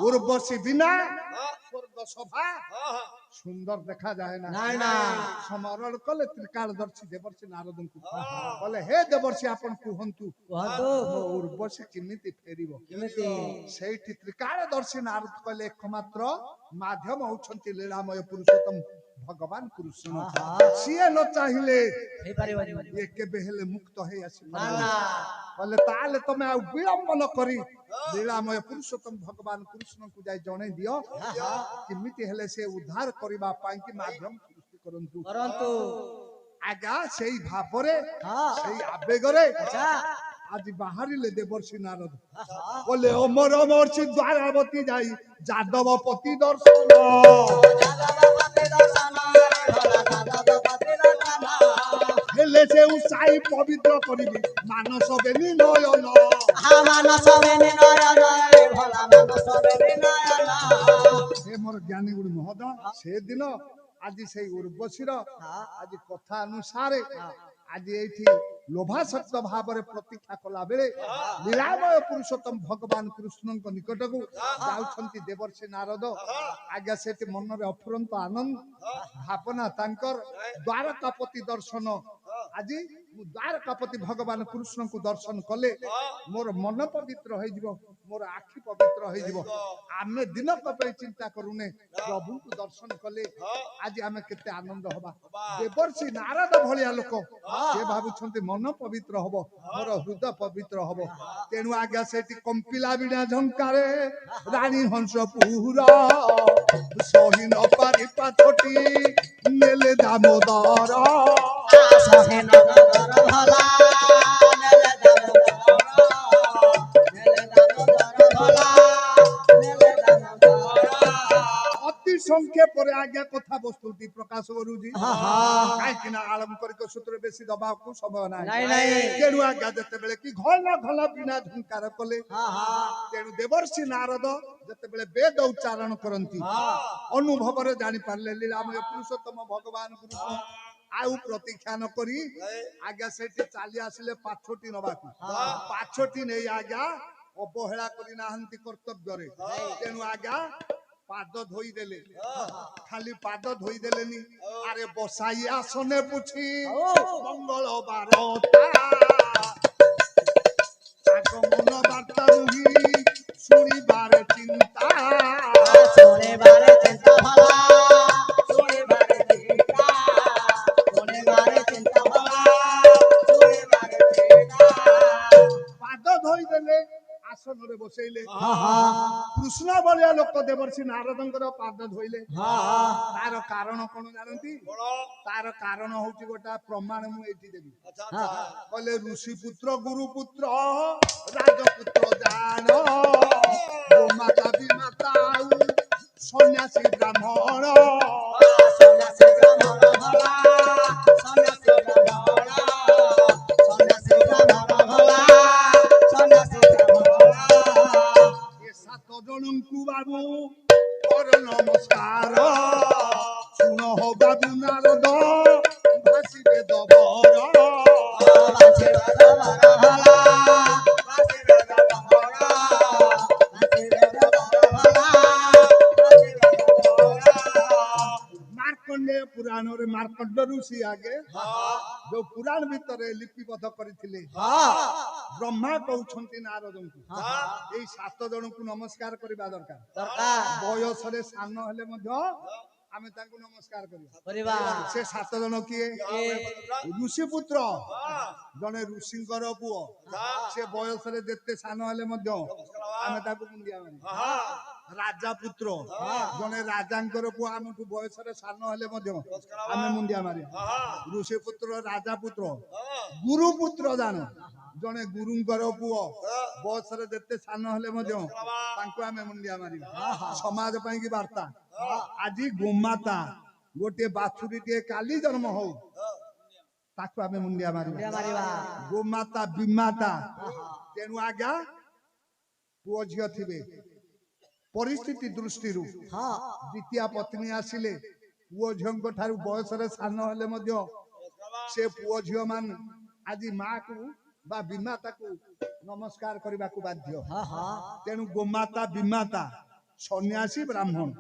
उर्वशी बिना स्वर्ग शोभा सुंदर देखा जाए ना स्मरण कले त्रिकालदर्शी देवर्षि नारद को बोले हे देवर्षि आपण कहंतु उर्वशी किमिति फेरिबो सेठी त्रिकालदर्शी नारद कले एकमात्र माध्यम होछंती लीलामय पुरुषोत्तम भगवान कृष्ण सीए न चाहिए ये केबे हेले मुक्त हे आसी बोले ताले तमे आ विलंब न करी लीलामय पुरुषोत्तम भगवान कृष्ण को जाय जणे दियो किमिति हेले से उद्धार करिबा पाई कि माध्यम सृष्टि करंतु आगा सेई भापरे सेई आवेगरे आज बाहरिले देवर्षि नारद बोले अमर अमर्षि द्वारावती जाई जादवपति दर्शन हेले से उसाई पवित्र करिबी मानस बेनी नयन हे मोर ज्ञानी गुरु महोदय से दिन आज से उर्वशीर आज कथा अनुसार आज एठी लोभासक्त भाव प्रतीक्षा कला बेले लीलामय पुरुषोत्तम भगवान कृष्ण निकट को जाउछंती देवर्षि नारद आज्ञा सेठी मन रे अफुरंत आनंद भावना तांकर द्वारकापति दर्शन आज द्वारकापति भगवान कृष्ण को दर्शन कले मोर मन पवित्र हो जिवो मोर आखि पवित्र हो जिवो आमे दिन पे चिंता करूने प्रभु को दर्शन कले आज आमे केते आनंद होबा देवर्षि नारद भलिया लोक जे भाबुछंती मन पवित्र होबो मोर हृदय पवित्र होबो तेनु आज्ञा सेठी कंपिला बिना झंकारे रानी हंस पुरा सही न पारि पाछटी नेले दामोदर सहे नगर भला नेले दामोदर भला नेले दामोदर अति संक्षेप पर आज्ञा कथा वस्तुति प्रकाश करूजी काई किना आलम करिक सूत्र बेसी दबा को समय नाही तेनु आज्ञा जते बेले कि घन घन बिना झंकार कले तेनु देवर्षि नारद जते बेले वेद उच्चारण करंती अनुभव रे जानि पारले लीलामय पुरुषोत्तम भगवान कृष्ण आउ प्रतीक्षा न करी आज्ञा सेठी चाली आसिले पाछोटी नबाकू पाछोटी नै आज्ञा अवहेला करी नाहंती कर्तव्य रे तेनु आज्ञा पाद धोई देले खाली पाद धोई देलेनी अरे बसाई आसने पुछि मंगल बारता आगमन वार्ता रुही सुनी बारे चिंता भला सुनी बारे चिंता भला पाद धोई देले आसन रे बसैले कृष्ण बलिया लोक देवर्षि नारदंकर पाद धोइले तार कारण कोन जानंती तार कारण होची गोटा प्रमाण मु एठी देबी कहले ऋषि पुत्र गुरु पुत्र राजपुत्र जान गोमाता विमाता सन्यासी ब्राह्मण भला सन्यासी ब्राह्मण भला सन्यासी सात जनଙ୍କୁ बाबू कर नमस्कार सुन हो बाबू नारद भासिबे दबर मार्कंडेय पुराण रे मार्कंड ऋषि आगे जो पुराण भीतर लिपिबद्ध करथिले ब्रह्मा कहउछंती नारदंकु एई सात जनकु नमस्कार करबा दरकार बयस रे सान हेले मध्य आमे तांकु नमस्कार करिबा से सात जन किए ऋषि पुत्र जने ऋषिंकर पुओ से बयस रे जेते सान हेले मध्य आमे ताकु मुंडिया मारी राजा पुत्र जने राजांकर पुओ आमकु बयस रे सान हेले मध्य आमे मुंडिया मारी ऋषि पुत्र राजा पुत्र गुरु पुत्र जानो जने गुरुंकर पुओ बयस रे जेते सान हेले मध्य तांकु आमे मुंडिया मारी समाज पई की वार्ता आज गोमाता गोटे बाछुरी टे काली जन्म हो ताकु आमे मुंडिया मारिबा गोमाता विमाता तेनु आज्ञा पुओ झियो थिबे परिस्थिति दृष्टि रु द्वितीय पत्नी आसिले पुओ झियोंक ठारू बयस रे सान हेले मध्य से पुओ झियो मान आज मां को बा विमाता को नमस्कार करबा को बाध्य तेनु गोमाता विमाता ସନ୍ନ୍ୟାସୀ ବ୍ରାହ୍ମଣ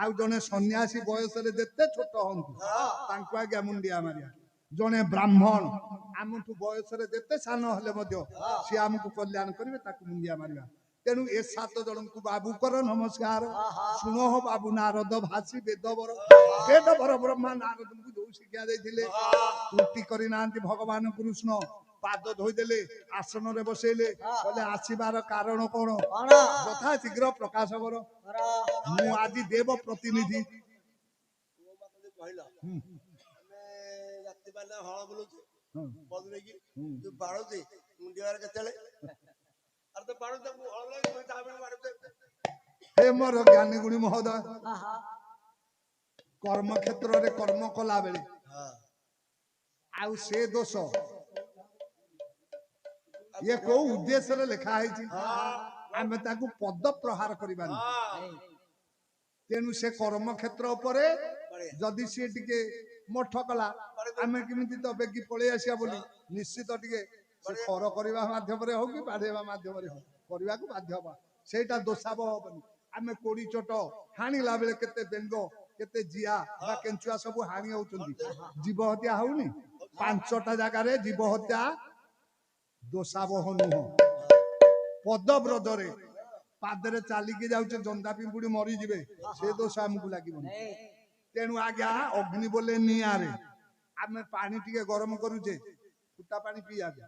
ଆଉ ଜଣେ ସନ୍ନ୍ୟାସୀ ବୟସରେ ଯେତେ ଛୋଟ ହୁଅନ୍ତୁ ତାଙ୍କୁ ଆଜ୍ଞା ମୁଣ୍ଡିଆ ମାରିବା। ଜଣେ ବ୍ରାହ୍ମଣ ଆମଠୁ ବୟସରେ ଯେତେ ସାନ ହେଲେ ମଧ୍ୟ ସିଏ ଆମକୁ କଲ୍ୟାଣ କରିବେ ତାକୁ ମୁଣ୍ଡିଆ ମାରିବା। ତେଣୁ ଏ 7 ଜଣଙ୍କୁ ବାବୁ କର ନମସ୍କାର। ଶୁଣ ବାବୁ ନାରଦ ଭାଷୀ ବେଦବର ବେଦବର ବ୍ରହ୍ମା ନାରଦଙ୍କୁ ଯୋଉ ଶିକ୍ଷା ଦେଇଥିଲେ ତ୍ରୁଟି କରିନାହାନ୍ତି ଭଗବାନ କୃଷ୍ଣ। ପାଦ ଧୋଇଦେଲେ ଆସନରେ ବସେଇଲେ କହିଲେ ଆସିବାର କାରଣ କଣ ଯଥା ଶୀଘ୍ର ପ୍ରକାଶ କର। ମୁଁ ଆଜି ଦେବ ପ୍ରତିନିଧି ହଳ ବୁଲୁଛି ବଦଳେଇକି ଯୋଉ ବାଳୁଛି ମୁଣ୍ଡିଆରେ କେତେବେଳେ ଆରେ ତ ବାଳୁଛି ମୁଁ ହଳ ବାଳୁଛି। ହେ ମୋର ଜ୍ଞାନୀ ଗୁଣୀ ମହୋଦୟ କର୍ମ କ୍ଷେତ୍ରରେ କର୍ମ କଲା ବେଳେ ଆଉ ସେ ଦୋଷ ଇଏ କୋଉ ଉଦ୍ଦେଶ୍ୟରେ ଲେଖା ହେଇଛି ଆମେ ତାକୁ ପଦ ପ୍ରହାର କରିବାନି। ତେଣୁ ସେ କର୍ମ କ୍ଷେତ୍ର ଉପରେ ଯଦି ସିଏ ଟିକେ ମଠ କଲା ଆମେ କେମିତି ତ ବେଗି ପଳେଇ ଆସିବା ବୋଲି ନିଶ୍ଚିତ ଟିକେ ସେ ଖର କରିବା ମାଧ୍ୟମରେ ହଉ କି ବାଢେଇବା ମାଧ୍ୟମରେ ହଉ କରିବାକୁ ବାଧ୍ୟ ହବା। ସେଇଟା ଦୋଷାବ ହବନି। ଆମେ କୋଡି ଚୋଟ ହାଣିଲା ବେଳେ କେତେ ବେଙ୍ଗ କେତେ ଜିଆ ବା କେଞ୍ଚୁଆ ସବୁ ହାଣି ହଉଛନ୍ତି ଜୀବ ହତ୍ୟା ହଉନି। 5ଟା ଜାଗାରେ ଜୀବ ହତ୍ୟା ଦୋଷାବହ ନୁହଁ। ପଦବ୍ରଜରେ ପାଦରେ ଚାଲିକି ଯାଉଛେ ଜନ୍ଦା ପିମ୍ପୁଡି ମରିଯିବେ ସେ ଦୋଷ ଆମକୁ ଲାଗିବନି। ତେଣୁ ଆଜ୍ଞା ଅଗ୍ନି ବୋଲେ ନିଆଁରେ ଆମେ ପାଣି ଟିକେ ଗରମ କରୁଛେ ଫୁଟା ପାଣି ପିଇବାକୁ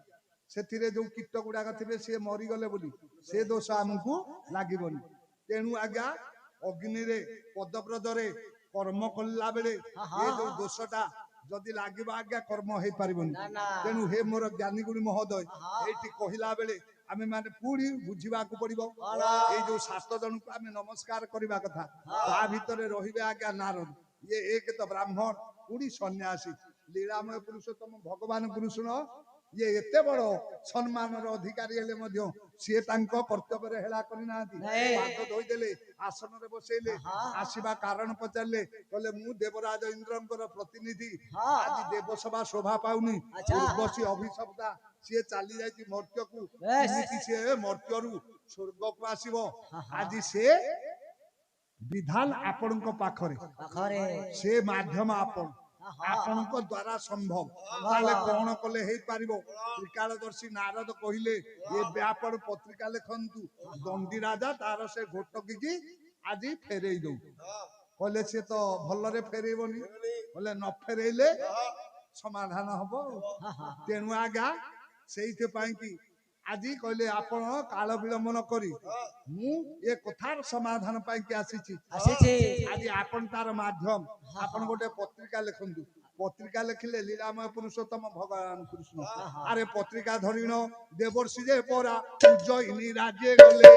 ସେଥିରେ ଯୋଉ କୀଟ ଗୁଡାକ ଥିବେ ସିଏ ମରିଗଲେ ବୋଲି ସେ ଦୋଷ ଆମକୁ ଲାଗିବନି। ତେଣୁ ଆଜ୍ଞା ଅଗ୍ନିରେ ପଦବ୍ରଜରେ କର୍ମ କଲା ବେଳେ ଏ ଯୋଉ ଦୋଷଟା ଯଦି ଲାଗିବ ଆଜ୍ଞା କର୍ମ ହେଇପାରିବନି। ତେଣୁ ହେ ମୋର ଜ୍ଞାନୀ ଗୁଣୀ ମହୋଦୟ ଏଇଠି କହିଲା ବେଳେ ଆମେ ମାନେ ପୁଣି ବୁଝିବାକୁ ପଡିବ। ଏଇ ଯୋଉ 7 ଜଣଙ୍କୁ ଆମେ ନମସ୍କାର କରିବା କଥା ତା ଭିତରେ ରହିବେ ଆଜ୍ଞା ନାରଦ ଇଏ ଏକ ତ ବ୍ରାହ୍ମଣ ପୁଣି ସନ୍ନ୍ୟାସୀ ଲୀଳାମୟ ପୁରୁଷୋତ୍ତମ ଭଗବାନ କୃଷ୍ଣ ଇଏ ଏତେ ବଡ ସମ୍ମାନର ଅଧିକାରୀ ହେଲେ ମଧ୍ୟ ସିଏ ତାଙ୍କ କର୍ତ୍ତବ୍ୟରେ ହେଳା କରିନାହାନ୍ତି। ପାଦ ଧୋଇଦେଲେ ଆସନରେ ବସେଇଲେ ଆସିବା କାରଣ ପଚାରିଲେ କହିଲେ ମୁଁ ଦେବରାଜ ଇନ୍ଦ୍ରଙ୍କର ପ୍ରତିନିଧି ଆଜି ଦେବସଭା ଶୋଭା ପାଉନି ଉର୍ବଶୀ ଅଭିଶପ୍ତା ସିଏ ଚାଲି ଯାଇଛି ମର୍ତ୍ତ୍ୟକୁ କେମିତି ସିଏ ମର୍ତ୍ତ୍ୟରୁ ସ୍ୱର୍ଗକୁ ଆସିବ ଆଜି ସେ ବିଧାନ ଆପଣଙ୍କ ପାଖରେ ସେ ମାଧ୍ୟମ ଆପଣଙ୍କ ଦ୍ଵାରା ସମ୍ଭବ। ତାହେଲେ କଣ କଲେ ହେଇପାରିବ? ତ୍ରିକାଳଦର୍ଶୀ ନାରଦ କହିଲେ ଏବେ ଆପଣ ପତ୍ରିକା ଲେଖନ୍ତୁ ଦଣ୍ଡି ରାଜା ତାର ସେ ଘୋଟକିକି ଆଜି ଫେରେଇ ଦଉ। କହିଲେ ସିଏ ତ ଭଲରେ ଫେରେଇବନି କହିଲେ ନ ଫେରେଇଲେ ସମାଧାନ ହବ। ତେଣୁ ଆଜ୍ଞା ସେଇଥିପାଇଁ କି ଆଜି କହିଲେ ଆପଣ କାଳ ବିଳମ୍ବ ନ କରି ମୁଁ ଏ କଥାର ସମାଧାନ ପାଇକି ଆସିଛି। ଆଜି ଆପଣ ତାର ମାଧ୍ୟମ ଆପଣ ଗୋଟେ ପତ୍ରିକା ଲେଖନ୍ତୁ। ପତ୍ରିକା ଲେଖିଲେ ଲୀଳାମୟ ପୁରୁଷୋତ୍ତମ ଭଗବାନ କୃଷ୍ଣ ଆରେ ପତ୍ରିକା ଧରିଣ ଦେବର୍ଷି ଯେ ପରା ଉଜ୍ଜୟିନୀ ରାଜ୍ୟ ଗଲେ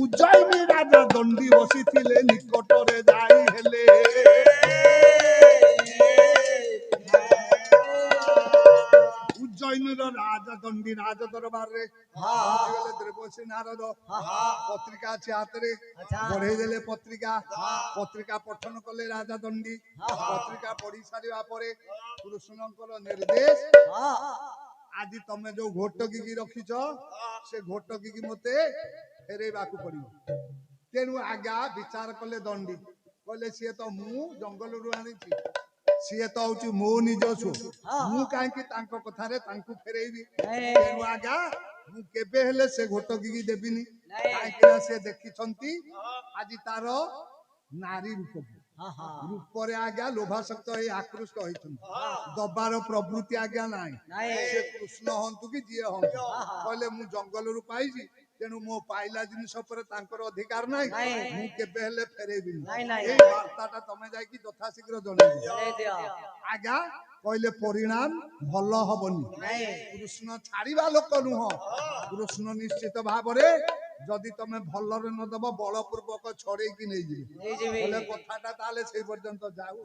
ଉଜ୍ଜୟିନୀ ରାଜା ଦଣ୍ଡି ବସିଥିଲେ ନିକଟରେ ଯାଇ ହେଲେ ଉଜ୍ଜୟିନୀର ରାଜା ଦଣ୍ଡି ରାଜ ଦରବାରରେ ଗଲେ ଦେବର୍ଷି ନାରଦ ପତ୍ରିକା ଅଛି ହାତରେ ବଢେଇ ଦେଲେ ପତ୍ରିକା ପତ୍ରିକା ପଠନ କଲେ ରାଜା ଦଣ୍ଡି ପତ୍ରିକା ପଢି ସାରିବା ପରେ କୃଷ୍ଣଙ୍କର ନିର୍ଦ୍ଦେଶ ଆଜି ତମେ ଯୋଉ ଘୋଟକିକି ରଖିଛ ସେ ଘୋଟକିକି ମତେ ଫେରେଇବାକୁ ପଡିବ। ତେଣୁ ଆଜ୍ଞା ବିଚାର କଲେ ଦଣ୍ଡି କହିଲେ ସିଏ ତ ମୁଁ ଜଙ୍ଗଲରୁ ଆଣିଛି ସିଏ ତ ହଉଛି ମୋ ନିଜସ୍ୱ ମୁଁ କାହିଁକି ତାଙ୍କ କଥାରେ ତାଙ୍କୁ ଫେରେଇବି। ତେଣୁ ଆଜ୍ଞା ମୁଁ କେବେ ହେଲେ ସେ ଘୋଟକିକି ଦେବିନି କାହିଁକି ନା ସେ ଦେଖିଛନ୍ତି ଆଜି ତାର ନାରୀ ରୂପରେ ଆଜ୍ଞା ଲୋଭାସକ୍ତ ହେଇ ଆକୃଷ୍ଟ ହେଇଛନ୍ତି ଦବାର ପ୍ରବୃତ୍ତି ଆଜ୍ଞା ନାହିଁ। ସେ କୃଷ୍ଣ ହଅନ୍ତୁ କି ଯିଏ ହଅନ୍ତୁ କହିଲେ ମୁଁ ଜଙ୍ଗଲରୁ ପାଇଛି ତେଣୁ ମୋ ପାଇଲା ଜିନିଷ ଉପରେ ତାଙ୍କର ଅଧିକାର ନାହିଁ ମୁଁ କେବେ ହେଲେ ଫେରେଇବିନି। ଏଇ ବାର୍ତ୍ତାଟା ତମେ ଯାଇକି ଯଥାଶୀଘ୍ର ଜଣେଇବ। ଆଜ୍ଞା କହିଲେ ପରିଣାମ ଭଲ ହବନି। କୃଷ୍ଣ ଛାଡିବା ଲୋକ ନୁହଁ କୃଷ୍ଣ ନିଶ୍ଚିତ ଭାବରେ ଯଦି ତମେ ଭଲରେ ନ ଦବ ବଳପୂର୍ବକ ଛଡେଇକି ନେଇଯିବେ। କଥାଟା ତାହେଲେ ସେଇ ପର୍ଯ୍ୟନ୍ତ ଯାଉ।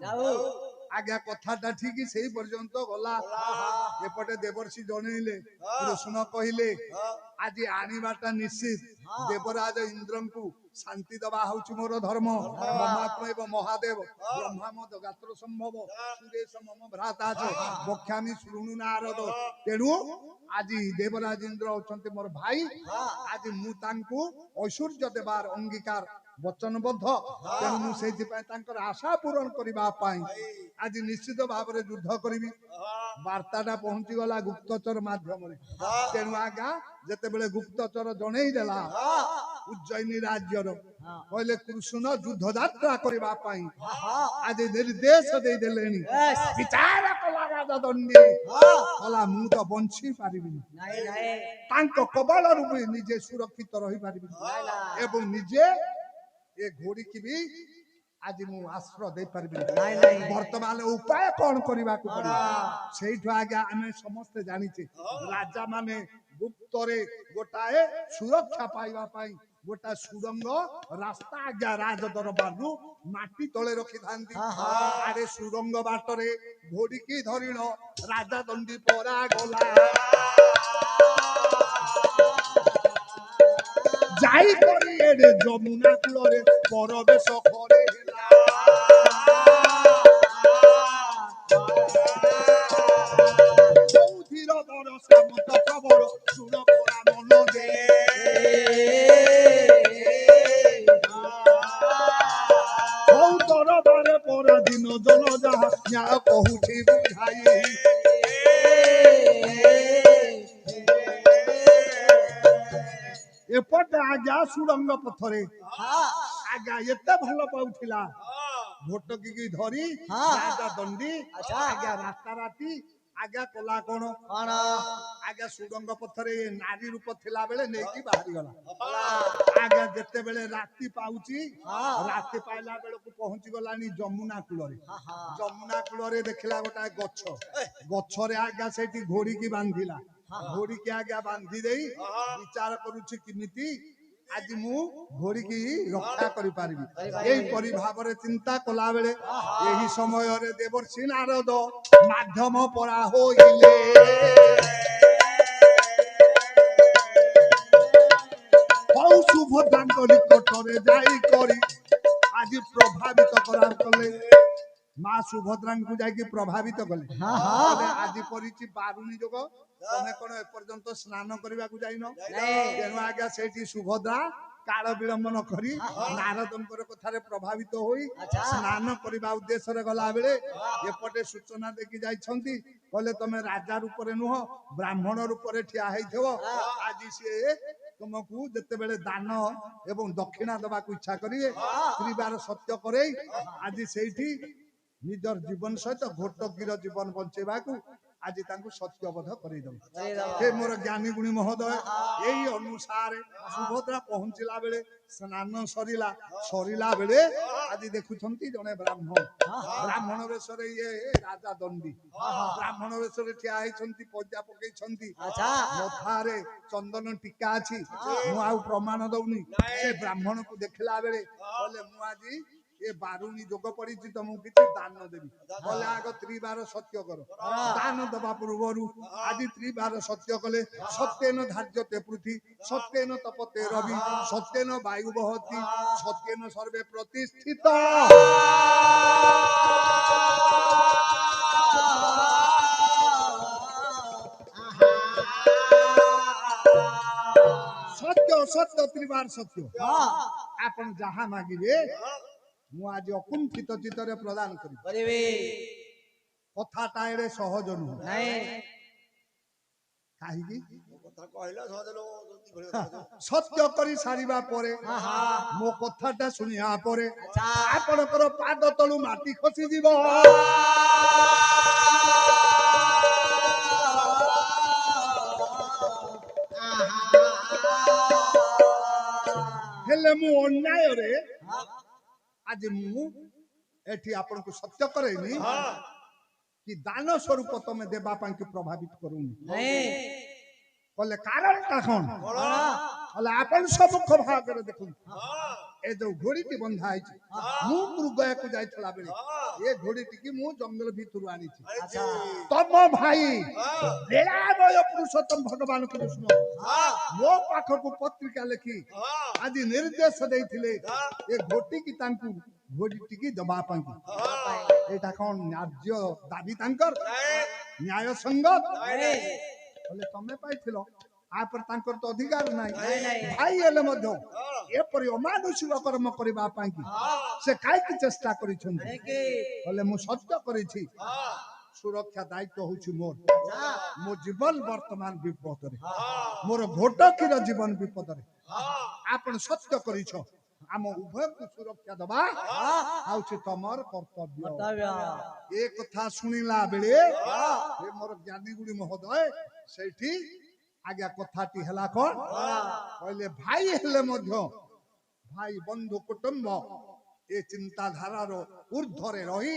ଆଜ୍ଞା କଥାଟା ଠିକ ସେଇ ପର୍ଯ୍ୟନ୍ତ ଗଲା। ଏପଟେ ଦେବର୍ଷି ଜଣେଇଲେ, କୃଷ୍ଣ କହିଲେ ଆଜି ଆଣିବାଟା ନିଶ୍ଚିତ। ଦେବରାଜ ଇନ୍ଦ୍ରଙ୍କୁ ଶାନ୍ତି ଦବା ହଉଛି ମୋର ଧର୍ମ। ମମାତ୍ମୈବ ମହାଦେବ ବ୍ରହ୍ମାମ ଜଗାତ୍ର ସମ୍ଭବ ସୁରେଶ ମମ ଭ୍ରାତାଚ ବକ୍ଷ୍ୟାମି ଶୃଣୁ ନାରଦ। ତେଣୁ ଆଜି ଦେବରାଜ ଇନ୍ଦ୍ର ଅଛନ୍ତି ମୋର ଭାଇ। ଆଜି ମୁଁ ତାଙ୍କୁ ଐଶ୍ୱର୍ଯ୍ୟ ଦେବାର ଅଙ୍ଗୀକାର ବଚନବଦ୍ଧ। ତେଣୁ ମୁଁ ସେଇଥିପାଇଁ ତାଙ୍କର ଆଶା ପୂରଣ କରିବା ପାଇଁ ଆଜି ନିଶ୍ଚିତ ଭାବରେ ଯୁଦ୍ଧ କରିବି। ବାର୍ତ୍ତାଟା ପହଞ୍ଚିଗଲା ଗୁପ୍ତଚର ମାଧ୍ୟମରେ। ତେଣୁ ଆଜ୍ଞା ଯେତେବେଳେ ଗୁପ୍ତଚର ଜଣେଇ ଦେଲା ଉଜ୍ଜୟିନୀ ରାଜ୍ୟର, କହିଲେ କୃଷ୍ଣ ଯୁଦ୍ଧ ଯାତ୍ରା କରିବା ପାଇଁ ଆଜି ନିର୍ଦ୍ଦେଶ ଦେଇଦେଲେଣି। ବିଚାର କଲା ରାଜା ଦଣ୍ଡୀ, କଲା ମୁଁ ତ ବଞ୍ଚି ପାରିବିନି, ତାଙ୍କ କବଳରୁ ବି ନିଜେ ସୁରକ୍ଷିତ ରହିପାରିବିନି ଏବଂ ନିଜେ ଏ ଘୋଡ଼ିକି ବି ଆଜି ମୁଁ ଆଶ୍ରୟ ଦେଇପାରିବିନି। ବର୍ତ୍ତମାନ ଉପାୟ କଣ କରିବାକୁ ପଡିବ? ସେଇଠୁ ଆଜ୍ଞା ଆମେ ସମସ୍ତେ ଜାଣିଛେ ରାଜା ମାନେ ଗୁପ୍ତରେ ଗୋଟାଏ ସୁରକ୍ଷା ପାଇବା ପାଇଁ ଗୋଟା ସୁଡ଼ଙ୍ଗ ରାସ୍ତା ଆଜ୍ଞା ରାଜ ଦରବାରରୁ ମାଟି ତଳେ ରଖିଥାନ୍ତି। ଆରେ ସୁଡ଼ଙ୍ଗ ବାଟରେ ଘୋଡ଼ିକି ଧରିଣ ରାଜା ଦଣ୍ଡୀ ପରା ଗଲା। ଯାଇ କରି ଏଡେ ଯମୁନା କୂଳରେ ପରବେଶ କରେ ହେଲା। ଧୀର ବର ସାମନ୍ତ ପ୍ରବଳ ଶୁଣ ପରା ମନ ଦେ। ହଉ ଦରବାରେ ପରାଧୀନ ଜନ ଯାହା ନ୍ୟାୟ କହୁଛି ବୁଝାଇ। ଏପଟେ ଆଜ୍ଞା ସୁଡ଼ଙ୍ଗ ପଥରେ ଆଜ୍ଞା ଏତେ ଭଲ ପାଉଥିଲା ଘୋଟକିକି ଧରି ରାଜା ଦଣ୍ଡୀ ଆଜ୍ଞା ରାତା ରାତି ଆଜ୍ଞା କଲା କଣ ଆଜ୍ଞା ସୁଡ଼ଙ୍ଗ ପଥରେ ନାରୀ ରୂପ ଥିଲା ବେଳେ ନେଇକି ବାହାରିଗଲା। ଆଜ୍ଞା ଯେତେବେଳେ ରାତି ପାଉଛି, ରାତି ପାଇଲା ବେଳକୁ ପହଞ୍ଚି ଗଲାଣି ଯମୁନା କୂଳରେ। ଯମୁନା କୂଳରେ ଦେଖିଲା ଗୋଟାଏ ଗଛ, ଗଛରେ ଆଜ୍ଞା ସେଇଠି ଘୋଡ଼ିକି ବାନ୍ଧିଲା। ଘୋଡ଼ିକି ଆଜ୍ଞା ବାନ୍ଧି ଦେଇ ବିଚାର କରୁଛି କେମିତି ଆଜି ମୁଁ ଘୋଡ଼ିକି ରକ୍ଷା କରିପାରିବି। ଏହିପରି ଭାବରେ ଚିନ୍ତା କଲା ବେଳେ ଏହି ସମୟରେ ଦେବର୍ଷି ନାରଦ ମାଧ୍ୟମ ପରା ହୋଇଲେ। ହଉ ସୁଭଦ୍ରାଙ୍କ ନିକଟରେ ଯାଇ କରି ଆଜି ପ୍ରଭାବିତ କରାର କଲେ। ମା ସୁଭଦ୍ରାଙ୍କୁ ଯାଇକି ପ୍ରଭାବିତ କଲେ। ଆଜି ପଡିଛି ବାରୁଣୀ ଯୋଗ, ତମେ କଣ ଏପର୍ଯ୍ୟନ୍ତ ସ୍ନାନ କରିବାକୁ ଯାଇନ? ତେଣୁ ଆଜ୍ଞା ସେଇଠି ସୁଭଦ୍ରା କାଳ ବିଳମ୍ବ ନ କରି ନାରଦଙ୍କର କଥାରେ ପ୍ରଭାବିତ ହୋଇ ସ୍ନାନ କରିବା ଉଦ୍ଦେଶ୍ୟରେ ଗଲା ବେଳେ ଏପଟେ ସୂଚନା ଦେଇକି ଯାଇଛନ୍ତି। କହିଲେ ତମେ ରାଜା ରୂପରେ ନୁହଁ ବ୍ରାହ୍ମଣ ରୂପରେ ଠିଆ ହେଇଥିବ। ଆଜି ସିଏ ତୁମକୁ ଯେତେବେଳେ ଦାନ ଏବଂ ଦକ୍ଷିଣା ଦେବାକୁ ଇଚ୍ଛା କରିବେ, ସ୍ତ୍ରୀବାର ସତ୍ୟ କରେଇ ଆଜି ସେଇଠି ନିଜର ଜୀବନ ସହିତ ଘୋଟକିର ଜୀବନ ବଞ୍ଚେଇବାକୁ ଆଜି ତାଙ୍କୁ ସତ୍ୟବୋଧ କରେଇଦବ। ହେ ମୋର ଜ୍ଞାନୀ ଗୁଣୀ ମହୋଦୟ, ଏଇ ଅନୁସାରେ ସୁଭଦ୍ରା ପହଞ୍ଚିଲା ବେଳେ ସ୍ନାନ ସରିଲା ବେଳେ ଆଜି ଦେଖୁଛନ୍ତି ଜଣେ ବ୍ରାହ୍ମଣ ବେଶରେ ଇଏ ରାଜା ଦଣ୍ଡୀ ବ୍ରାହ୍ମଣ ବେଶରେ ଠିଆ ହେଇଛନ୍ତି, ପଜା ପକେଇଛନ୍ତି, ମଥାରେ ଚନ୍ଦନ ଟିକା ଅଛି। ମୁଁ ଆଉ ପ୍ରମାଣ ଦଉନି। ସେ ବ୍ରାହ୍ମଣକୁ ଦେଖିଲା ବେଳେ କହିଲେ ମୁଁ ଆଜି ଏ ବାରୁଣୀ ଯୋଗ ପଡିଛି, ତମକୁ କିଛି ଦାନ ଦେବି। କହିଲେ ଆଗ ତ୍ରିବାର ସତ୍ୟ କର। ଦାନ ଦେବା ପୂର୍ବରୁ ଆଜି ତ୍ରିବାର ସତ୍ୟ କଲେ। ସତ୍ୟେନ ଧାର୍ଯ୍ୟତେ ପୃଥି ସତ୍ୟେନ ତପତେ ରବି ସତ୍ୟେନ ବାୟୁ ବହତି ସତ୍ୟେନ ସର୍ବେ ପ୍ରତିଷ୍ଠିତ। ସତ୍ୟ ସତ୍ୟ ତ୍ରିବାର ସତ୍ୟ। ଆପଣ ଯାହା ମାଗିବେ ମୁଁ ଆଜି ଅକୁଣ୍ଠିତ ଚିତ୍ତରେ ପ୍ରଦାନ କରିବି। କଥାଟା ଏଡେ ସହଜ ନୁହଁ। କାହିଁକି? ସତ୍ୟ କରି ସାରିବା ପରେ ମୋ କଥାଟା ଶୁଣିବା ପରେ ଆପଣଙ୍କର ପାଦ ତଳୁ ମାଟି ଖସିଯିବ। ହେଲେ ମୁଁ ଅନ୍ୟାୟରେ ଆଜି ମୁଁ ଏଠି ଆପଣଙ୍କୁ ସତ୍ୟ କରେଇନି କି ଦାନ ସ୍ୱରୂପ ତମେ ଦେବା ପାଇଁ କି ପ୍ରଭାବିତ କରୁନି। କହିଲେ କାରଣଟା କଣ? କହିଲେ ଆପଣ ସମ୍ମୁଖ ଭାଗରେ ଦେଖନ୍ତୁ। ଏ ଯୋଉ ଘୋଡିଟି ବନ୍ଧା ହେଇଛି ମୁଁ ମୃଗୟାକୁ ଯାଇଥିଲା ବେଳେ ଏ ଘୋଡିଟିକି ମୁଁ ଜଙ୍ଗଲ ଭିତରୁ ଆଣିଛି ଆଚ୍ଛା ତମ ଭାଇ লীଳାମୟ ପୁରୁଷୋତ୍ତମ ଭଗବାନ କୃଷ୍ଣ ମୋ ପାଖକୁ ପତ୍ରିକା ଲେଖି ଆଜି ନିର୍ଦ୍ଦେଶ ଦେଇଥିଲେ ଏ ଘୋଟିକି ତାଙ୍କୁ ଘୋଡିଟିକି ଦବା ପାଇଁ ଏଇଟା କଣ ନ୍ୟାଯ୍ୟ ଦାବି ତାଙ୍କର ନ୍ୟାୟ ସଙ୍ଗତ ହେଲେ ତମେ ପାଇଥିଲ ଆପରେ ତାଙ୍କର ତ ଅଧିକାର ନାହିଁ ଭାଇ ହେଲେ ମଧ୍ୟ ଏପରି ଅମାନୁଷିକ କର୍ମ କରିବା ପାଇଁ ସେ କାହିଁକି ଚେଷ୍ଟା କରିଛନ୍ତି ହେଲେ ମୁଁ ସତ୍ୟ କରିଛି ସୁରକ୍ଷା ଦାୟିତ୍ୱ ହଉଛି ମୋର ମୋ ଜୀବନ ବର୍ତ୍ତମାନ ବିପଦରେ ମୋର ଘୋଟକିର ଜୀବନ ବିପଦରେ ଆପଣ ସତ୍ୟ କରିଛ ଆମ ଉଭୟକୁ ସୁରକ୍ଷା ଦବା ହଉଛି ତମର କର୍ତ୍ତବ୍ୟ ଏ କଥା ଶୁଣିଲା ବେଳେ ଏ ମୋର ଜ୍ଞାନୀ ଗୁଡ଼ି ମହୋଦୟ ସେଇଠି ଆଜ୍ଞା କଥାଟି ହେଲା କଣ କହିଲେ ଭାଇ ହେଲେ ମଧ୍ୟ ଭାଇ ବନ୍ଧୁ କୁଟୁମ୍ବ ଏ ଚିନ୍ତାଧାରାର ଊର୍ଦ୍ଧ୍ୱରେ ରହି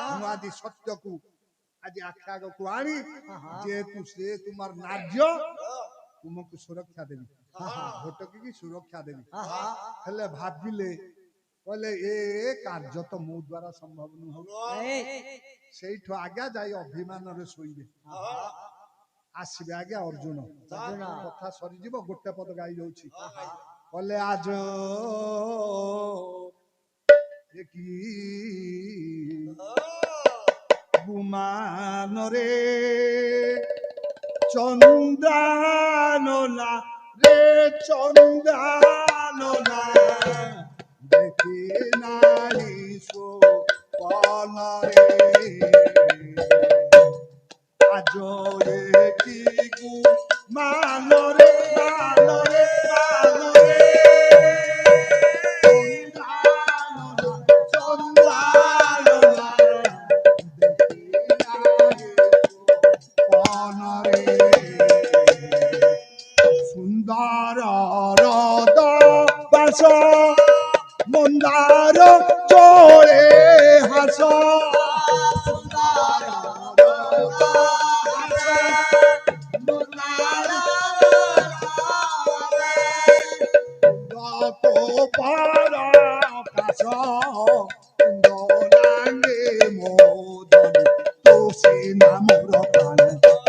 ମୁଁ ଆଜି ସତ୍ୟକୁ ଆଜି ଆଖି ଆଗକୁ ଆଣି ଯେହେତୁ ସେ ତୁମର ନ୍ୟାଯ୍ୟ ତୁମକୁ ସୁରକ୍ଷା ଦେବି ଘୋଟକି ସୁରକ୍ଷା ଦେବି ହେଲେ ଭାବିଲେ କହିଲେ ଏ କାର୍ଯ୍ୟ ତ ମୋ ଦ୍ୱାରା ସମ୍ଭବ ନୁହଁ ସେଇଠୁ ଆଜ୍ଞା ଯାଇ ଅଭିମାନରେ ଶୋଇବେ ଆସିବେ ଆଜ୍ଞା ଅର୍ଜୁନ କଥା ସରିଯିବ ଗୋଟେ ପଦ ଗାଇ ଯାଉଛି କହିଲେ ଆଜ କି ଗୁମାନରେ চন্দ্রাননা রে চন্দ্রাননা দেখি নাই সোপনরে আজ কি গু মানরে মানরে মানরে চন্দ্রাননা দেখি নাই সোপনরে সুন্দর হ্রদ বাস মন্দার চোরে হাস সুন্দর হ্রদ বাস মন্দার যত পার কাশ ইন্দ্রাঙ্গে মোদন তোষে নামর প্রাণ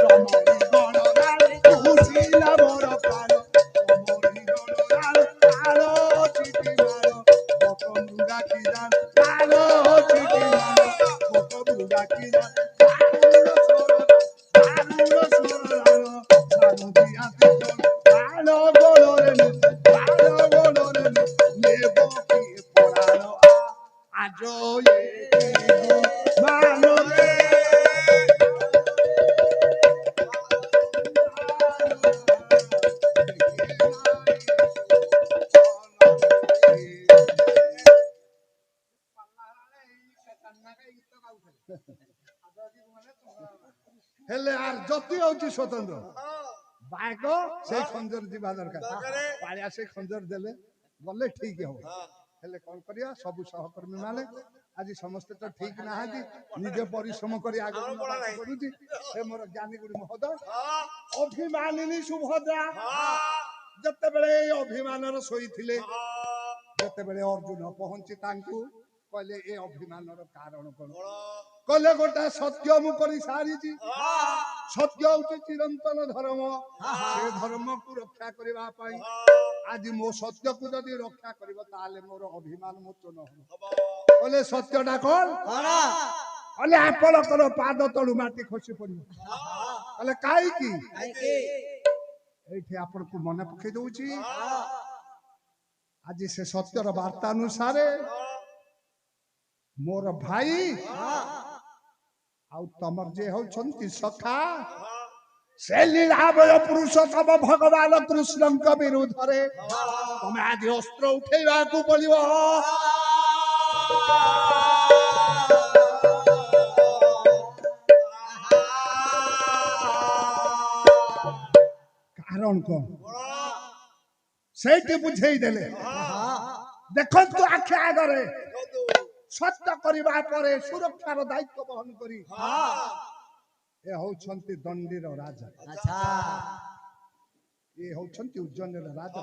রমণী গণরাল তুষি নামর প্রাণ রমণী গণরাল কালো চিঠি মার বক মৃগা কি জান কালো চিঠি মার বক মৃগা কি জান কালুর সরল সানু দিয়া চল কালো গোলরে নেব কি পড়ানো আজ মানবে ହେଲେ ଆର ଯତି ହଉଛି ସ୍ୱତନ୍ତ୍ର ବାଘ ସେଇ ଖଞ୍ଜର ଯିବା ଦରକାର ପାଳିଆ ସେଇ ଖଞ୍ଜର ଦେଲେ ଗଲେ ଠିକ ହବ ହେଲେ କଣ କରିବା ସବୁ ସହକର୍ମୀ ମାନେ ଆଜି ସମସ୍ତେ ତ ଠିକ ନାହାନ୍ତି ନିଜେ ପରିଶ୍ରମ କରି ଆଗକୁ ନବାକୁ ପଡୁଛି ସେ ମୋର ଜ୍ଞାନୀ ଗୁଡ଼ି ମହୋଦୟ ଅଭିମାନିନୀ ସୁଭଦ୍ରା ଯେତେବେଳେ ଏଇ ଅଭିମାନର ଶୋଇଥିଲେ ଯେତେବେଳେ ଅର୍ଜୁନ ପହଞ୍ଚି ତାଙ୍କୁ କହିଲେ ଏ ଅଭିମାନର କାରଣ କଣ କହିଲେ ଗୋଟେ ସତ୍ୟ ମୁଁ କରି ସାରିଛି ସତ୍ୟ ହଉଛି ଚିରନ୍ତନ ଧର୍ମ ସେ ଧର୍ମକୁ ରକ୍ଷା କରିବା ପାଇଁ ଆଜି ମୋ ସତ୍ୟକୁ ଯଦି ରକ୍ଷା କରିବ ତାହେଲେ ମୋର ଅଭିମାନ ମୋଚନ ହବ କହିଲେ ସତ୍ୟଟା କଣ କହିଲେ ଆପଣଙ୍କର ପାଦ ତଳୁ ମାଟି ଖସି ପଡିବ କହିଲେ କାହିଁକି ଏଇଠି ଆପଣଙ୍କୁ ମନେ ପକେଇ ଦଉଛି ଆଜି ସେ ସତ୍ୟର ବାର୍ତ୍ତା ଅନୁସାରେ ମୋର ଭାଇ ଆଉ ତମର ଯେ ହଉଛନ୍ତି ସଖା ସେ ଲୀଳାମୟ ପୁରୁଷୋତ୍ତମ ଭଗବାନ କୃଷ୍ଣଙ୍କ ବିରୁଦ୍ଧରେ ତମେ ଆଜି ଅସ୍ତ୍ର ଉଠେଇବାକୁ ପଡିବ କାରଣ କଣ ସେଇଠି ବୁଝେଇ ଦେଲେ ଦେଖନ୍ତୁ ଆଖି ଆଗରେ ସତ୍ୟ କରିବା ପରେ ସୁରକ୍ଷାର ଦାୟିତ୍ୱ ବହନ କରି ଏ ହଉଛନ୍ତି ଦଣ୍ଡିର ରାଜା ଏ ହଉଛନ୍ତି ଉଜ୍ଜୟିନୀର ରାଜା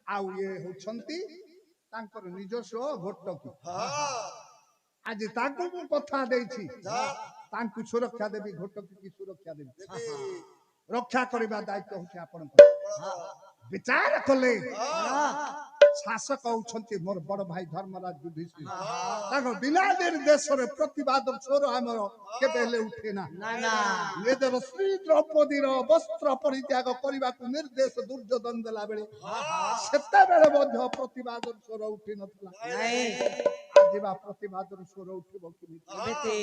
ଆଉ ଇଏ ହଉଛନ୍ତି ତାଙ୍କର ନିଜସ୍ୱ ଘଟକୁ ଆଜି ତାଙ୍କୁ ମୁଁ କଥା ଦେଇଛି ତାଙ୍କୁ ସୁରକ୍ଷା ଦେବି ଘଟକୁ କି ସୁରକ୍ଷା ଦେବି ରକ୍ଷା କରିବା ଦାୟିତ୍ୱ ହଉଛି ଆପଣଙ୍କର ବିଚାର କଲେ ଶାସକ ହଉଛନ୍ତି ମୋର ବଡ ଭାଇ ଧର୍ମରାଜ ଯୁଧିଷ୍ଠିର ତାଙ୍କ ବିନା ନିର୍ଦ୍ଦେଶରେ ପ୍ରତିବାଦ ସ୍ୱର ଆମର କେବେ ହେଲେ ଉଠେ ନା ନିଜର ସ୍ତ୍ରୀ ଦ୍ରୌପଦୀର ବସ୍ତ୍ର ପରିତ୍ୟାଗ କରିବାକୁ ନିର୍ଦ୍ଦେଶ ଦୁର୍ଯ୍ୟୋଧନ ଦେଲା ବେଳେ ସେତେବେଳେ ମଧ୍ୟ ପ୍ରତିବାଦର ସ୍ୱର ଉଠି ନଥିଲା ଆଜି ବା ପ୍ରତିବାଦର ସ୍ୱର ଉଠିବ କେମିତି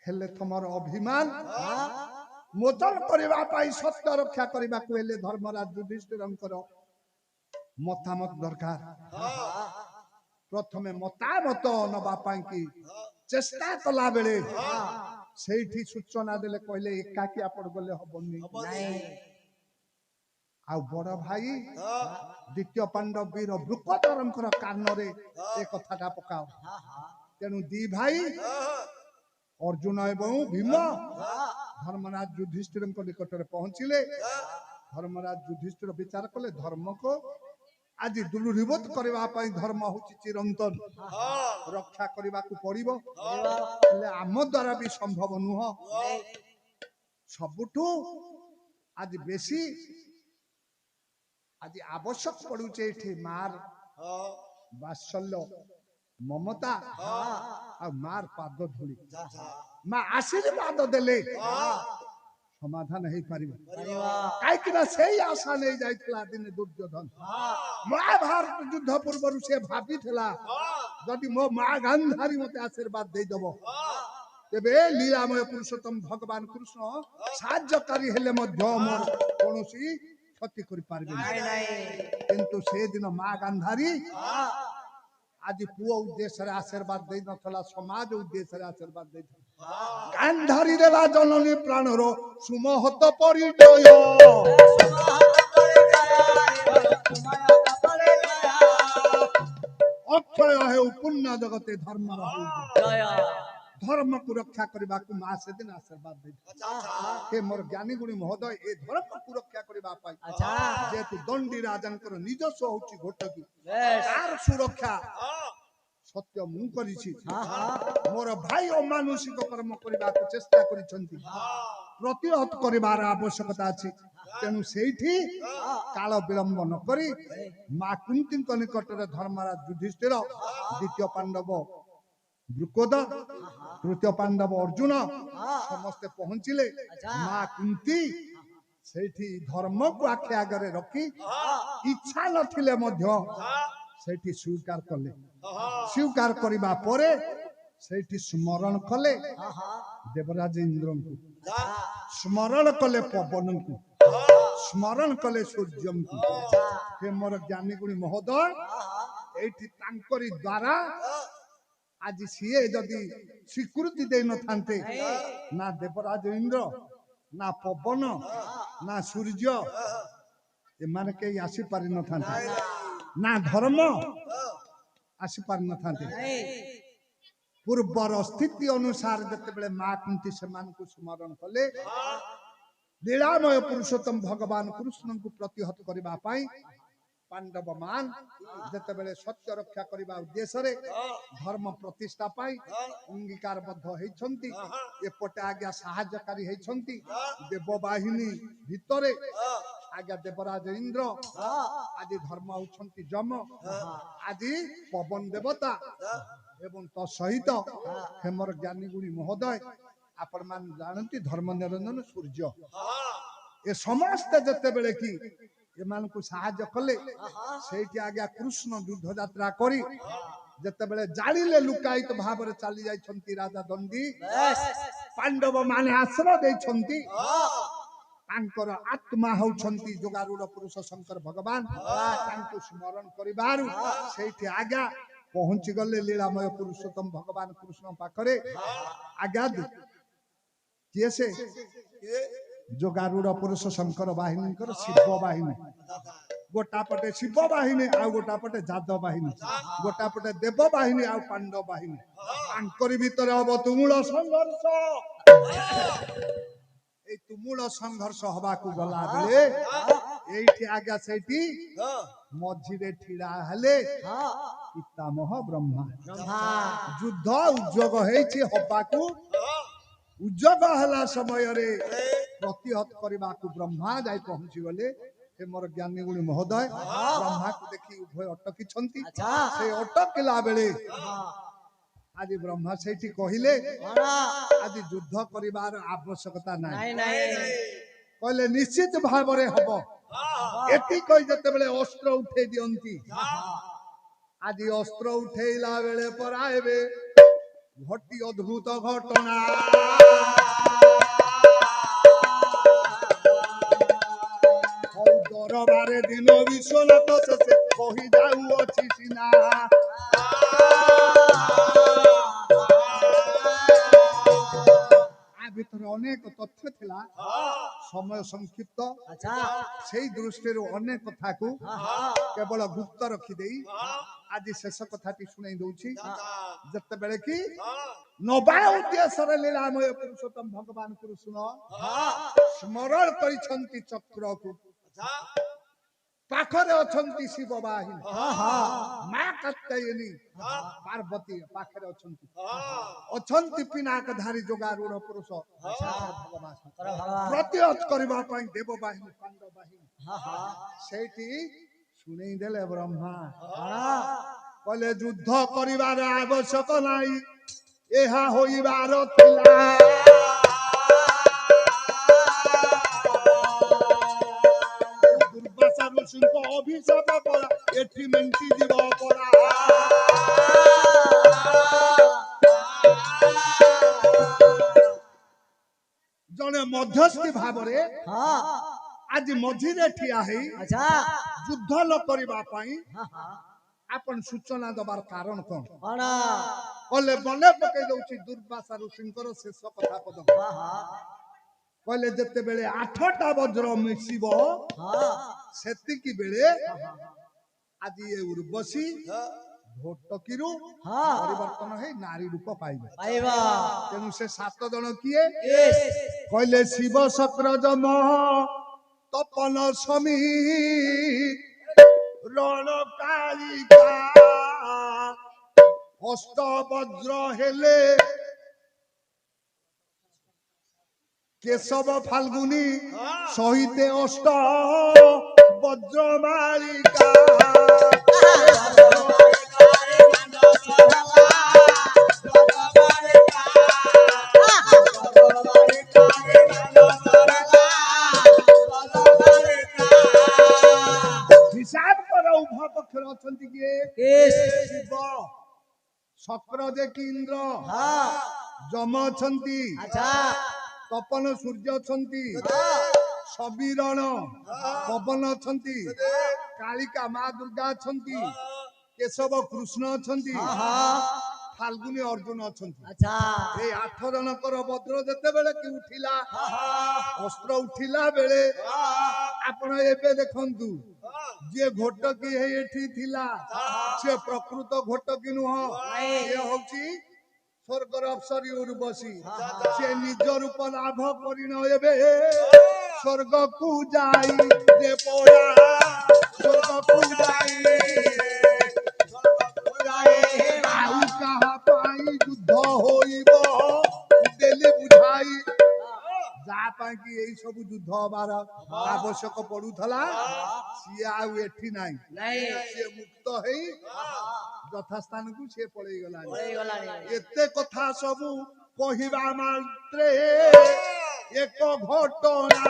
ହେଲେ ତମର ଅଭିମାନ ମୋଚନ କରିବା ପାଇଁ ସତ୍ୟ ରକ୍ଷା କରିବାକୁ ହେଲେ ଧର୍ମରାଜ ଯୁଧିଷ୍ଠିରଙ୍କର ମତାମତ ଦରକାର ପ୍ରଥମେ ମତାମତ ନବା ପାଇଁ କି ଚେଷ୍ଟା କଲା ବେଳେ ସେଇଠି ସୂଚନା ଦେଲେ କହିଲେ ଏକାକି ଆପଣ ଗଲେ ହବନି ଆଉ ବଡ ଭାଇ ଦ୍ୱିତୀୟ ପାଣ୍ଡବ ବୀର ବୃକୋଦରଙ୍କର କାନରେ ଏ କଥାଟା ପକାଅ ତେଣୁ ଦି ଭାଇ ଅର୍ଜୁନ ଏବଂ ଭୀମ ଧର୍ମରାଜ ଯୁଧିଷ୍ଠିରଙ୍କ ନିକଟରେ ପହଞ୍ଚିଲେ ଧର୍ମରାଜ ଯୁଧିଷ୍ଠିର ବିଚାର କଲେ ଧର୍ମକୁ ଆଜି ଦୃଢ଼ୀଭୂତ କରିବା ପାଇଁ ଧର୍ମ ହଉଛି ଚିରନ୍ତନ ରକ୍ଷା କରିବାକୁ ପଡିବ ହେଲେ ଆମ ଦ୍ୱାରା ବି ସମ୍ଭବ ନୁହଁ ସବୁଠୁ ଆଜି ବେଶୀ ଆଜି ଆବଶ୍ୟକ ପଡୁଛି ଏଠି ମାର ବାତ୍ସଲ୍ୟ ମମତା ଆଉ ମାର ପାଦ ଧୂଳି ମା ଆଶୀର୍ବାଦ ଦେଲେ ସମାଧାନ ହେଇପାରିବ କାହିଁକି ନା ସେଇ ଆଶା ନେଇ ଯାଇଥିଲା ଦିନେ ଦୁର୍ଯ୍ୟୋଧନ ମହାଭାରତ ଯୁଦ୍ଧ ପୂର୍ବରୁ ସେ ଭାବିଥିଲା ଯଦି ମୋ ମା ଗାନ୍ଧାରୀ ମତେ ଆଶୀର୍ବାଦ ଦେଇଦବ ତେବେ ଲୀଳାମୟ ପୁରୁଷୋତ୍ତମ ଭଗବାନ କୃଷ୍ଣ ସାହାଯ୍ୟକାରୀ ହେଲେ ମଧ୍ୟ ମୋର କୌଣସି କ୍ଷତି କରିପାରିବେ କିନ୍ତୁ ସେଦିନ ମା ଗାନ୍ଧାରୀ ଆଜି ପୁଅ ଉଦ୍ଦେଶ୍ୟରେ ଆଶୀର୍ବାଦ ଦେଇ ନଥିଲା ସମାଜ ଉଦ୍ଦେଶ୍ୟରେ ଆଶୀର୍ବାଦ ଦେଇଥିଲା ଗାନ୍ଧାରୀ ଦେଲା ଜନନୀ ପ୍ରାଣର ସୁମହତ ପରିଚୟ ଅକ୍ଷୟ ହେଉ ପୁଣ୍ୟ ଜଗତେ ଧର୍ମର ଧର୍ମକୁ ରକ୍ଷା କରିବାକୁ ମା ସେଦିନ ଆଶୀର୍ବାଦ ଦେଇଥିଲା ହେ ମୋର ଜ୍ଞାନୀ ଗୁଣୀ ମହୋଦୟ ଏ ଧର୍ମକୁ ରକ୍ଷା କରିବା ପାଇଁ ଯେହେତୁ ଦଣ୍ଡୀ ରାଜାଙ୍କର ନିଜସ୍ୱ ହଉଛି ଘଟକି ତାର ସୁରକ୍ଷା ସତ୍ୟ ମୁଁ କରିଛି ମୋର ଭାଇ ଅମାନୁଷିକ କର୍ମ କରିବାକୁ ଚେଷ୍ଟା କରିଛନ୍ତି ପ୍ରତିହତ କରିବାର ଆବଶ୍ୟକତା ଅଛି ତେଣୁ ସେଇଠି କାଳ ବିଳମ୍ବ ନ କରି ମା କୁନ୍ତୀଙ୍କ ନିକଟରେ ଧର୍ମରାଜ ଯୁଧିଷ୍ଠିର ଦ୍ୱିତୀୟ ପାଣ୍ଡବ ଦ୍ରୁପଦ ତୃତୀୟ ପାଣ୍ଡବ ଅର୍ଜୁନ ସମସ୍ତେ ପହଞ୍ଚିଲେ ମା କୁନ୍ତୀ ସେଇଠି ଧର୍ମକୁ ଆଖି ଆଗରେ ରଖି ଇଚ୍ଛା ନଥିଲେ ମଧ୍ୟ ସେଇଠି ସ୍ୱୀକାର କଲେ ସ୍ୱୀକାର କରିବା ପରେ ସେଇଠି ସ୍ମରଣ କଲେ ଦେବରାଜ ଇନ୍ଦ୍ରଙ୍କୁ ସ୍ମରଣ କଲେ ପବନଙ୍କୁ ସ୍ମରଣ କଲେ ସୂର୍ଯ୍ୟଙ୍କୁ ହେ ମୋର ଜ୍ଞାନୀ ଗୁଣୀ ମହୋଦୟ ଏଇଠି ତାଙ୍କରି ଦ୍ୱାରା ଆଜି ସିଏ ଯଦି ସ୍ୱୀକୃତି ଦେଇନଥାନ୍ତେ ନା ଦେବରାଜ ଇନ୍ଦ୍ର ନା ପବନ ନା ସୂର୍ଯ୍ୟ ଏମାନେ କେହି ଆସିପାରିନଥାନ୍ତେ ନା ଧର୍ମ ଆସିପାରିନଥାନ୍ତେ ପୂର୍ବର ସ୍ଥିତି ଅନୁସାରେ ଯେତେବେଳେ ମା କୁନ୍ତୀ ସେମାନଙ୍କୁ ସ୍ମରଣ କଲେ ଲୀଳାମୟ ପୁରୁଷୋତ୍ତମ ଭଗବାନ କୃଷ୍ଣଙ୍କୁ ପ୍ରତିହତ କରିବା ପାଇଁ ପାଣ୍ଡବ ମାନ ଯେତେବେଳେ ସତ୍ୟ ରକ୍ଷା କରିବା ଉଦ୍ଦେଶ୍ୟରେ ଧର୍ମ ପ୍ରତିଷ୍ଠା ପାଇଁ ଅଙ୍ଗୀକାରବଦ୍ଧ ହେଇଛନ୍ତି ଏପଟେ ଆଜ୍ଞା ସାହାଯ୍ୟକାରୀ ହେଇଛନ୍ତି ଦେବବାହିନୀ ଭିତରେ ଆଜ୍ଞା ଦେବରାଜ ଇନ୍ଦ୍ର ଆଜି ଧର୍ମ ହଉଛନ୍ତି ଯମ ଆଜି ପବନ ଦେବତା ଏବଂ ତ ସହିତ ହେମର ଜ୍ଞାନୀ ଗୁଣୀ ମହୋଦୟ ଆପଣ ମାନେ ଜାଣନ୍ତି ଧର୍ମ ନିରଞ୍ଜନ ସୂର୍ଯ୍ୟ ଏ ସମସ୍ତେ ଯେତେବେଳେ କି ଏମାନଙ୍କୁ ସାହାଯ୍ୟ କଲେ ସେଇଠି ଆଜ୍ଞା କୃଷ୍ଣ ଯୁଦ୍ଧ ଯାତ୍ରା କରି ଯେତେବେଳେ ଜାଣିଲେ ଲୁକାୟିତ ଭାବରେ ଚାଲି ଯାଇଛନ୍ତି ରାଜା ଦଣ୍ଡୀ ପାଣ୍ଡବ ମାନେ ଆଶ୍ରୟ ଦେଇଛନ୍ତି ତାଙ୍କର ଆତ୍ମା ହଉଛନ୍ତି ଯୋଗାରୂଢ ପୁରୁଷ ଶଙ୍କର ଭଗବାନ ତାଙ୍କୁ ସ୍ମରଣ କରିବାରୁ ସେଇଠି ଆଜ୍ଞା ପହଞ୍ଚି ଗଲେ ଲୀଳାମୟ ପୁରୁଷୋତ୍ତମ ଭଗବାନ କୃଷ୍ଣ ପାଖରେ ଆଜ୍ଞା କିଏ ସେ ଯୋଗାରୂଢ ପୁରୁଷ ଶଙ୍କର ବାହିନୀଙ୍କର ଶିବ ବାହିନୀ ଗୋଟା ପଟେ ଶିବ ବାହିନୀ ଆଉ ଗୋଟା ପଟେ ଯାଦବ ବାହିନୀ ଗୋଟା ପଟେ ଦେବ ବାହିନୀ ଆଉ ପାଣ୍ଡବ ବାହିନୀ ତାଙ୍କରି ଭିତରେ ହବ ତୁମୁଳ ସଂଘର୍ଷ ଏଇ ତୁମୁଳ ସଂଘର୍ଷ ହବାକୁ ଗଲା ବେଳେ এইটি আজ্ঞା ସେଇଠି ହଁ ମଝିରେ ଛିଡା ହେଲେ ହଁ ପିତାମହ ବ୍ରହ୍ମା। ବ୍ରହ୍ମା ଯୁଦ୍ଧ ଉଦ୍ଯୋଗ ହେଇଛି ହବାକୁ, ହଁ ଉଦ୍ଯୋଗ ହେଲା ସମୟରେ ଏ ପ୍ରତିହତ କରିବାକୁ ବ୍ରହ୍ମା ଯାଇ ପହଞ୍ଚି ଗଲେ। ସେ ମୋର ଜ୍ଞାନୀ ଗୁଣୀ ମହୋଦୟ ବ୍ରହ୍ମାକୁ ଦେଖି ଉଭୟ ଅଟକିଛନ୍ତି। ଆଚ୍ଛା ସେ ଅଟକିଲା ବେଳେ ହଁ ଆଜି ବ୍ରହ୍ମା ସେଇଠି କହିଲେ କଣ ଆଜି ଯୁଦ୍ଧ କରିବାର ଆବଶ୍ୟକତା ନାହିଁ। ନାଇଁ ନାଇଁ କହିଲେ ନିଶ୍ଚିତ ଭାବରେ ହବ। ଏଠି କହି ଯେତେବେଳେ ଅସ୍ତ୍ର ଉଠେଇ ଦିଅନ୍ତି, ଆଜି ଅସ୍ତ୍ର ଉଠେଇଲା ବେଳେ ପରା ଏବେ ଘଟି ଅଦ୍ଭୁତ ଘଟଣା। ହଉ ଦରବାରେ ଦିନ ବିଶ୍ୱନାଥ ଶେଷେ କହି ଯାଉଅଛି ସିନା। ଆ ଭିତରେ ଅନେକ ତଥ୍ୟ ଥିଲା, ସମୟ ସଂକ୍ଷିପ୍ତ। ଆଚ୍ଛା ସେଇ ଦୃଷ୍ଟିରୁ ଅନେକ କଥାକୁ କେବଳ ଗୁପ୍ତ ରଖିଦେଇ ଆଜି ଶେଷ କଥାଟି ଶୁଣେଇ ଦଉଛି। ଯେତେବେଳେ କି ନବା ଉଦ୍ଦେଶ୍ୟରେ ଲୀଳାମୟ ପୁରୁଷୋତ୍ତମ ଭଗବାନ କୃଷ୍ଣ ସ୍ମରଣ କରିଛନ୍ତି ଚକ୍ରକୁ। ପାଖରେ ଅଛନ୍ତି ଶିବ ବାହିନୀ, ମା କାତ୍ୟାୟନୀ ପାର୍ବତୀ ପାଖରେ ଅଛନ୍ତି। ଅଛନ୍ତି ପିନାକଧାରୀ ଯୋଗାରୂଢ ପୁରୁଷ ଭଗବାନ ପ୍ରତିହତ କରିବା ପାଇଁ ଦେବ ବାହିନୀ ପାଣ୍ଡବ ବାହିନୀ। ସେଇଠି ଶୁଣେଇ ଦେଲେ ବ୍ରହ୍ମା। କହିଲେ ଯୁଦ୍ଧ କରିବାର ଆବଶ୍ୟକ ନାହିଁ, ଏହା ହୋଇବାର ଥିଲା। ଦୁର୍ବାସା ଋଷିଙ୍କ ଅଭିଶାପ ପରା ଏଠି ମେଣ୍ଟି ଯିବ ପରା। ଜଣେ ମଧ୍ୟସ୍ଥି ଭାବରେ ଆଜି ମଝିରେ ଠିଆ ହେଇ ଆଚ୍ଛା ଯୁଦ୍ଧ ନ କରିବା ପାଇଁ ଆପଣ ସୂଚନା ଦବାର କାରଣ କଣ? କଣ କହିଲେ ମନେ ପକେଇ ଦଉଛି ଦୁର୍ବାସା ଋଷିଙ୍କର ଶେଷ କଥା ପଦ। କହିଲେ ଯେତେବେଳେ 8ଟା ବଜ୍ର ମିଶିବ ସେତିକି ବେଳେ ଆଜି ଏ ଉର୍ବଶୀ ଭୋଟକିରୁ ପରିବର୍ତ୍ତନ ହେଇ ନାରୀ ରୂପ ପାଇବେ। ପାଇବା ତେଣୁ ସେ 7 ଜଣ କିଏ? ୟେସ୍ କହିଲେ ଶିବ ଶକ୍ରଜ ମହ ତପନ ସମୀ ରଣକାଳିକା ଅଷ୍ଟ ବଜ୍ର ହେଲେ କେଶବ ଫାଲ୍ଗୁନି ସହିତେ ଅଷ୍ଟ ବଜ୍ରମାଳିକା। ହିସାବ କର ଉଭୟ ପକ୍ଷରେ ଅଛନ୍ତି କିଏ? ଶିବ ଶକ୍ର ଯେ କି ଇନ୍ଦ୍ର, ଯମ ଅଛନ୍ତି, ଆଚ୍ଛା ତପନ ସୂର୍ଯ୍ୟ ଅଛନ୍ତି, ସବିରଣ ପବନ ଅଛନ୍ତି, କାଳିକା ମା ଦୁର୍ଗା ଅଛନ୍ତି, କେଶବ କୃଷ୍ଣ ଅଛନ୍ତି, ଫାଲ୍ଗୁନି ଅର୍ଜୁନ ଅଛନ୍ତି। ଆଚ୍ଛା ଏଇ 8 ଜଣଙ୍କର ବଜ୍ର ଯେତେବେଳେ କି ଉଠିଲା, ଅସ୍ତ୍ର ଉଠିଲା ବେଳେ ଆପଣ ଏବେ ଦେଖନ୍ତୁ, ଯିଏ ଘୋଟକି ହେଇ ଏଠି ଥିଲା ସେ ପ୍ରକୃତ ଘୋଟକି ନୁହଁ, ସିଏ ହଉଛି ସ୍ୱର୍ଗର ଅପ୍ସରୀ ଉର୍ବଶୀ। ସେ ନିଜ ରୂପ ଲାଭ କରିନ ଏବେ ସ୍ୱର୍ଗକୁ ଯାଇ ଯେ ପରା, ସ୍ୱର୍ଗକୁ ଯାଇ ଆଉ କାହା ପାଇଁ ଯୁଦ୍ଧ ହୋଇବ ଦେଲି ବୁଝାଇ। ଯାହା ପାଇଁ କି ଏଇ ସବୁ ଯୁଦ୍ଧ ହବାର ଆବଶ୍ୟକ ପଡୁଥିଲା ସିଏ ଆଉ ଏଠି ନାହିଁ। ସିଏ ମୁକ୍ତ ହେଇ ଯଥାସ୍ଥାନକୁ ସିଏ ପଳେଇ ଗଲାଣି। ଏତେ କଥା ସବୁ କହିବା ମାତ୍ରେ ଏକ ଘଟଣା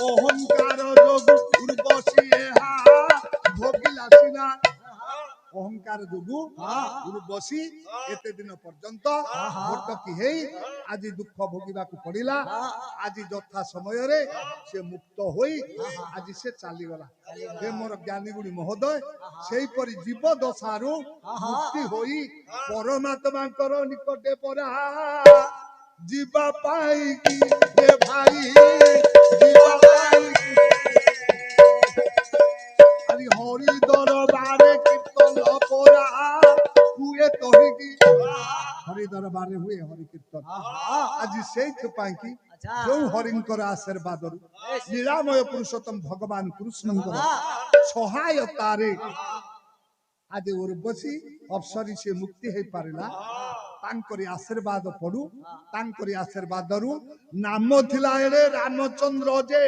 ଅହଙ୍କାର ଯୋଗୁ ଉର୍ବଶୀ ଏହା ଭୋଗିଲା ସିନା। ଅହଙ୍କାର ଯୋଗୁ ଉର୍ବଶୀ ଏତେ ଦିନ ପର୍ଯ୍ୟନ୍ତ ଘୋଟକି ହେଇ ଆଜି ଦୁଃଖ ଭୋଗିବାକୁ ପଡିଲା। ଆଜି ଯଥା ସମୟରେ ସେ ମୁକ୍ତ ହୋଇ ଆଜି ସେ ଚାଲିଗଲା। ହେ ମୋର ଜ୍ଞାନୀ ଗୁଣୀ ମହୋଦୟ, ସେଇପରି ଜୀବ ଦଶାରୁ ମୁକ୍ତି ହୋଇ ପରମାତ୍ମାଙ୍କର ନିକଟେ ପରା ଯିବା ପାଇଁ କି ରେ ଭାଇ, ଯିବା ପାଇଁ ଆଜି ହରି ଦରବାରେ କୀର୍ତ୍ତନ ପରା ହୁଏ ତହିକି। ହରି ଦରବାରେ ହୁଏ ହରି কীর্তন আজি সেইথিপাই কি আচ্ছা। ଯେଉଁ ହରିଙ୍କର ଆଶୀର୍ବାଦରୁ ନୀଳାମୟ ପୁରୁଷୋତ୍ତମ ଭଗବାନ କୃଷ୍ଣଙ୍କର ସହାୟତାରେ ଆଜି ଉର୍ବଶୀ ଅପସରୀ ସେ ମୁକ୍ତି ହେଇପାରିଲା। ତାଙ୍କରି ଆଶୀର୍ବାଦ ପଡୁ, ତାଙ୍କରି ଆଶୀର୍ବାଦରୁ ନାମ ଥିଲା ଏଡ଼େ ରାମଚନ୍ଦ୍ର ଯେ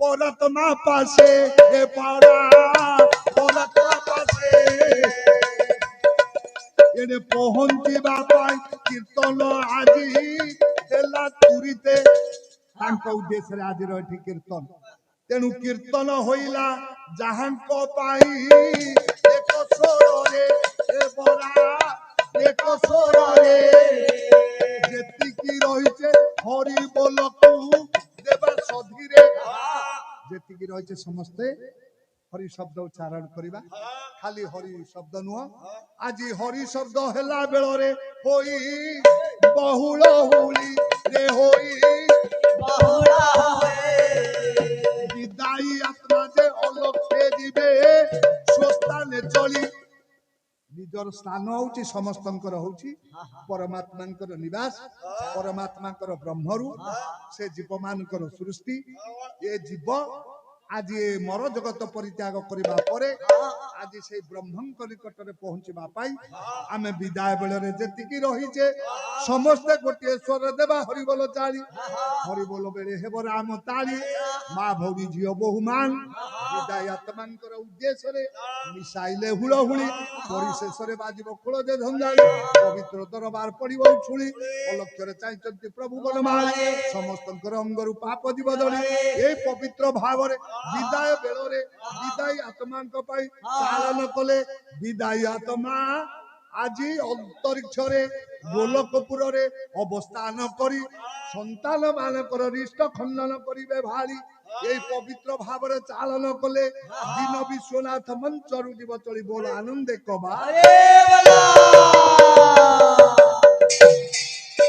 ପରତ୍ମା ପାଶେ ଏ ପାରା ପରତ୍ମା ପାଶେ ଏଡ଼େ ପହଞ୍ଚିବା ପାଇଁ କୀର୍ତ୍ତନ ଆଜି ହେଲା ତୁରିତେ। ତାଙ୍କ ଉଦ୍ଦେଶ୍ୟରେ ଆଜିର ଏଠି କୀର୍ତ୍ତନ। ତେଣୁ କୀର୍ତ୍ତନ ହୋଇଲା ଯାହାଙ୍କ ପାଇଁ ଏକ ସ୍ୱରରେ ଏ ବରା ଏକ ସ୍ୱରରେ ଯେତିକି ରହିଛେ ହରି ବୋଲକୁ ଦେବା ସଧିରେ ଯେତିକି ରହିଛେ ସମସ୍ତେ ହରି ଶବ୍ଦ ଉଚ୍ଚାରଣ କରିବା। ଖାଲି ହରି ଶବ୍ଦ ନୁହଁ, ଆଜି ହରି ଶବ୍ଦ ହେଲା ବେଳରେ ହୋଇ ବହୁଳ ହୁଳି ରେ ହୋଇ ବିଦାୟୀ ଆତ୍ମା ଯେ ଅଲକ୍ଷେ ଯିବେ ସ୍ୱସ୍ଥାନେ ଚଳି। ନିଜର ସ୍ଥାନ ହଉଛି ସମସ୍ତଙ୍କର ହଉଛି ପରମାତ୍ମାଙ୍କର ନିବାସ, ପରମାତ୍ମାଙ୍କର ବ୍ରହ୍ମରୁ ସେ ଜୀବମାନଙ୍କର ସୃଷ୍ଟି। ଏ ଜୀବ ଆଜି ଏ ମର ଜଗତ ପରିତ୍ୟାଗ କରିବା ପରେ ଆଜି ସେଇ ବ୍ରହ୍ମଙ୍କ ନିକଟରେ ପହଞ୍ଚିବା ପାଇଁ ଆମେ ବିଦାୟ ବେଳରେ ଯେତିକି ରହିଛେ ସମସ୍ତେ ଗୋଟିଏ ସ୍ୱର ଦେବା ହରିବୋଲ ଚାଳି। ହରିବୋଲ ବେଳେ ହେବ ରାମ ତାଳି। ମା ଭଉଣୀ ଝିଅ ବୋହୂମାନ ବିଦାୟ ଆତ୍ମାଙ୍କର ଉଦ୍ଦେଶ୍ୟରେ ମିଶାଇଲେ ହୁଳହୁଳି। ପରିଶେଷରେ ବାଜିବ ଖୋଳ ଯେ ଝଞ୍ଜାଳି। ପବିତ୍ର ଦରବାର ପଡିବ ଉଛୁଳି। ଅଲକ୍ଷ୍ୟରେ ଚାହିଁଛନ୍ତି ପ୍ରଭୁ ବନମାଳି। ସମସ୍ତଙ୍କର ଅଙ୍ଗରୁ ପାପ ଯିବ ଦଳି। ଏ ପବିତ୍ର ଭାବରେ ବିଦାୟ ବେଳରେ ବିଦାୟୀ ଆତ୍ମାଙ୍କ ପାଇଁ ପାଳନ କଲେ। ବିଦାୟୀ ଆତ୍ମା ଆଜି ଅନ୍ତରିକ୍ଷରେ ଗୋଲକପୁରରେ ଅବସ୍ଥାନ କରି ସନ୍ତାନ ମାନଙ୍କର ରିଷ୍ଟ ଖଣ୍ଡନ କରିବେ ଭାଳି এই পবিত্র ভাବରେ চালন কলে দিন বিশ্বনাথ মঞ্চরু জীব চলি বল আনন্দে কবা।